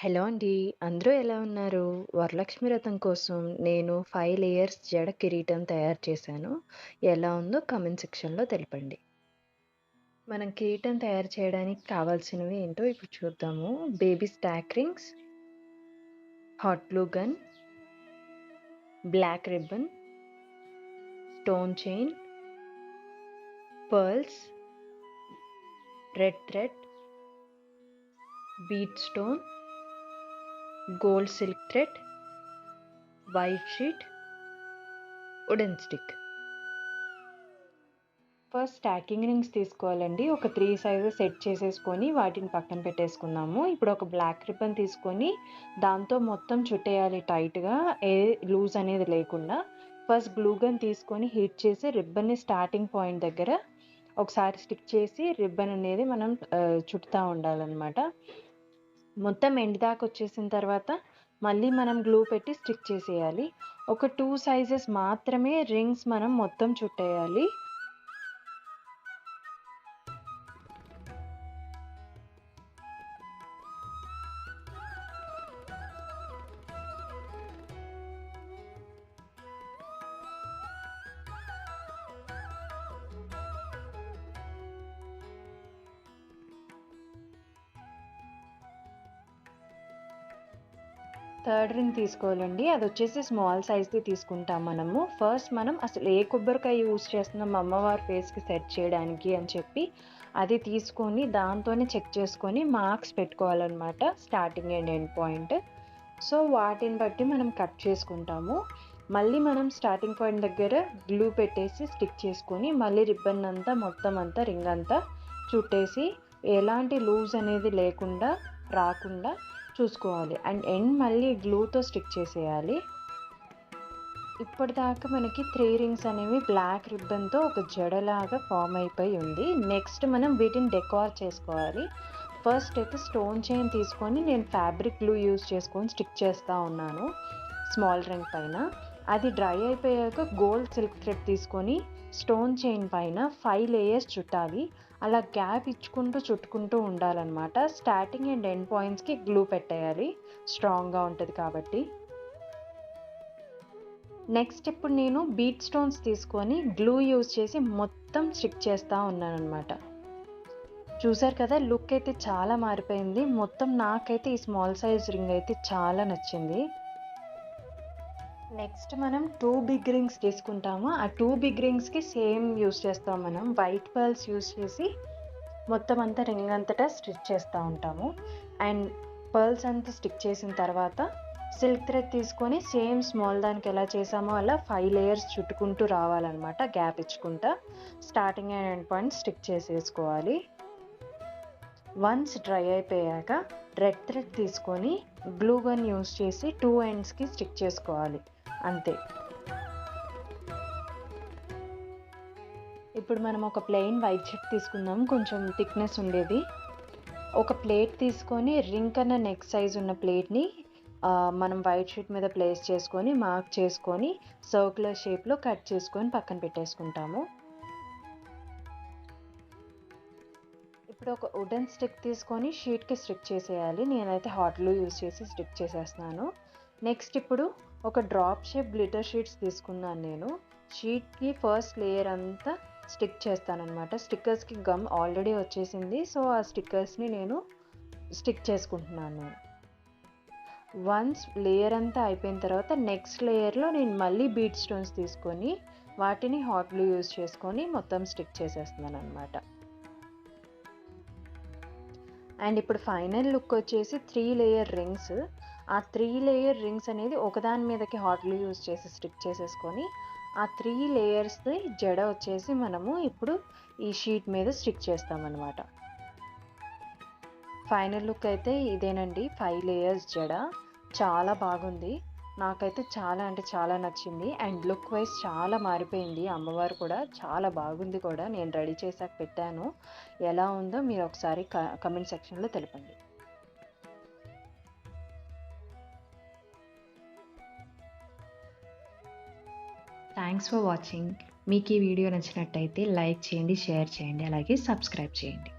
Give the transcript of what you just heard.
Hello అండి. అందరూ ఎలా ఉన్నారు? వరలక్ష్మి వ్రతం కోసం నేను 5 లేయర్స్ జడ కిరీటం తయారు చేశాను. ఎలా ఉందో కామెంట్ సెక్షన్‌లో తెలపండి. మనం కిరీటం తయారు చేయడానికి కావాల్సినవి ఏంటో ఇప్పుడు చూద్దాము. Baby stack rings, hot glue gun, black ribbon, stone chain, pearls, red thread, bead stone, gold silk thread, white sheet, wooden stick. First stacking rings తీసుకోవాలండి. ఒక 3 సైజెస్ సెట్ చేసేసుకొని వాటిని పక్కన పెట్టేసుకుందాము. ఇప్పుడు ఒక బ్లాక్ రిబ్బన్ తీసుకొని దాంతో మొత్తం చుట్టేయాలి టైట్‌గా. లూజ్ అనేది లేకుండా. ఫస్ట్ గ్లూ గన్ తీసుకొని హీట్ చేసి రిబ్బన్‌ని స్టార్టింగ్ పాయింట్ దగ్గర ఒకసారి స్టిక్ చేసి రిబ్బన్ అనేది మనం చుడతా ఉండాలనమాట. మొత్తం ఎండ్ దాకా వచ్చేసిన తర్వాత మళ్ళీ మనం గ్లూ పెట్టి స్టిక్ చేసేయాలి. ఒక 2 సైజెస్ మాత్రమే రింగ్స్ మనం మొత్తం చుట్టేయాలి. థర్డ్ రింగ్ తీసుకోవాలండి. అదొచ్చేసి స్మాల్ సైజ్‌ది తీసుకుంటాం మనము. ఫస్ట్ మనం అసలు ఏ కొబ్బరికాయ యూజ్ చేస్తున్నాం అమ్మవారి ఫేస్‌కి సెట్ చేయడానికి అని చెప్పి అది తీసుకొని దాంతోనే చెక్ చేసుకొని మార్క్స్ పెట్టుకోవాలనమాట. Starting and end point. So, వాటిని బట్టి మనం కట్ చేసుకుంటాము. మళ్ళీ మనం స్టార్టింగ్ పాయింట్ దగ్గర గ్లూ పెట్టేసి స్టిక్ చేసుకొని మళ్ళీ రిబ్బన్ అంతా మొత్తం అంతా రింగ్ అంతా చుట్టేసి ఎలాంటి లూజ్ అనేది లేకుండా రాకుండా చూసుకోవాలి. అండ్ ఎండ్ మళ్ళీ గ్లూతో స్టిక్ చేసేయాలి. ఇప్పటిదాకా మనకి 3 రింగ్స్ అనేవి బ్లాక్ రిబ్బన్‌తో ఒక జడలాగా ఫార్మ్ అయిపోయి ఉంది. నెక్స్ట్ మనం వీటిని డెకార్ చేసుకోవాలి. ఫస్ట్ అయితే స్టోన్ చైన్ తీసుకొని నేను ఫ్యాబ్రిక్ గ్లూ యూజ్ చేసుకొని స్టిక్ చేస్తా ఉన్నాను స్మాల్ రింగ్ పైన. అది డ్రై అయిపోయాక గోల్డ్ సిల్క్ థ్రెడ్ తీసుకొని స్టోన్ చైన్ పైన 5 లేయర్స్ చుట్టాలి. అలా గ్యాప్ ఇచ్చుకుంటూ చుట్టుకుంటూ ఉండాలనమాట. స్టార్టింగ్ అండ్ ఎండ్ పాయింట్స్‌కి గ్లూ పెట్టేయాలి. స్ట్రాంగ్‌గా ఉంటది కాబట్టి. నెక్స్ట్ ఇప్పుడు నేను బీట్ స్టోన్స్ తీసుకొని గ్లూ యూజ్ చేసి మొత్తం స్టిక్ చేస్తా ఉన్నాననమాట. చూసారు కదా! లుక్ అయితే చాలా మారిపోయింది. మొత్తం నాకైతే ఈ స్మాల్ సైజ్ రింగ్ అయితే చాలా నచ్చింది. నెక్స్ట్ మనం 2 బిగ్ రింగ్స్ తీసుకుంటాము. ఆ 2 బిగ్ రింగ్స్‌కి సేమ్ యూజ్ చేస్తాం మనం. వైట్ పర్ల్స్ యూజ్ చేసి మొత్తం అంతా రింగ్ అంతటా స్టిచ్ చేస్తూ ఉంటాము. అండ్ పర్ల్స్ అంతా స్టిక్ చేసిన తర్వాత సిల్క్ థ్రెడ్ తీసుకొని సేమ్ స్మాల్ దానికి ఎలా చేసామో అలా 5 లేయర్స్ చుట్టుకుంటూ రావాలన్నమాట. గ్యాప్ ఇచ్చుకుంటా starting and end point stick చేసేసుకోవాలి. వన్స్ డ్రై అయిపోయాక రెడ్ థ్రెడ్ తీసుకొని గ్లూ గన్ యూజ్ చేసి 2 ఎండ్స్‌కి స్టిక్ చేసుకోవాలి. అంతే. ఇప్పుడు మనం ఒక ప్లెయిన్ వైట్ షీట్ తీసుకుందాం. కొంచెం థిక్‌నెస్ ఉండేది. ఒక ప్లేట్ తీసుకొని రింగ్ కన్నా నెక్ సైజ్ ఉన్న ప్లేట్‌ని మనం వైట్ షీట్ మీద ప్లేస్ చేసుకొని మార్క్ చేసుకొని సర్క్యులర్ షేప్‌లో కట్ చేసుకొని పక్కన పెట్టేసుకుంటాము. ఇప్పుడు ఒక వుడెన్ స్టిక్ తీసుకొని షీట్‌కి స్టిక్ చేసేయాలి. నేనైతే హాట్ గ్లూ యూజ్ చేసి స్టిక్ చేసేస్తున్నాను. నెక్స్ట్ ఇప్పుడు ఒక డ్రాప్ షేప్ గ్లిటర్ షీట్స్ తీసుకున్నాను నేను. షీట్‌కి ఫస్ట్ లేయర్ అంతా స్టిక్ చేస్తానన్నమాట. స్టిక్కర్స్‌కి గమ్ ఆల్రెడీ వచ్చేసింది. సో, ఆ స్టిక్కర్స్‌ని నేను స్టిక్ చేసుకుంటున్నాను. వన్స్ లేయర్ అంతా అయిపోయిన తర్వాత నెక్స్ట్ లేయర్‌లో నేను మళ్ళీ బీడ్ స్టోన్స్ తీసుకొని వాటిని హాట్ గ్లూ యూజ్ చేసుకొని మొత్తం స్టిక్ చేసేస్తున్నానన్నమాట. అండ్ ఇప్పుడు ఫైనల్ లుక్ వచ్చేసి 3 లేయర్ రింగ్స్. ఆ 3 లేయర్ రింగ్స్ అనేది ఒకదాని మీదకి హాట్ గ్లూ యూజ్ చేసి స్టిక్ చేసేసుకొని ఆ 3 లేయర్స్‌ది జడ వచ్చేసి మనము ఇప్పుడు ఈ షీట్ మీద స్టిక్ చేస్తామన్నమాట. ఫైనల్ లుక్ అయితే ఇదేనండి. 5 లేయర్స్ జడ. చాలా బాగుంది. నాకైతే చాలా అంటే చాలా నచ్చింది. అండ్ లుక్ వైజ్ చాలా మారిపోయింది. అమ్మవారు కూడా చాలా బాగుంది కూడా. నేను రెడీ చేశాక పెట్టాను. ఎలా ఉందో మీరు ఒకసారి కమెంట్ సెక్షన్‌లో తెలపండి. Thanks for watching. మీకు ఈ వీడియో నచ్చినట్టయితే లైక్ చేయండి, షేర్ చేయండి, అలాగే సబ్స్క్రైబ్ చేయండి.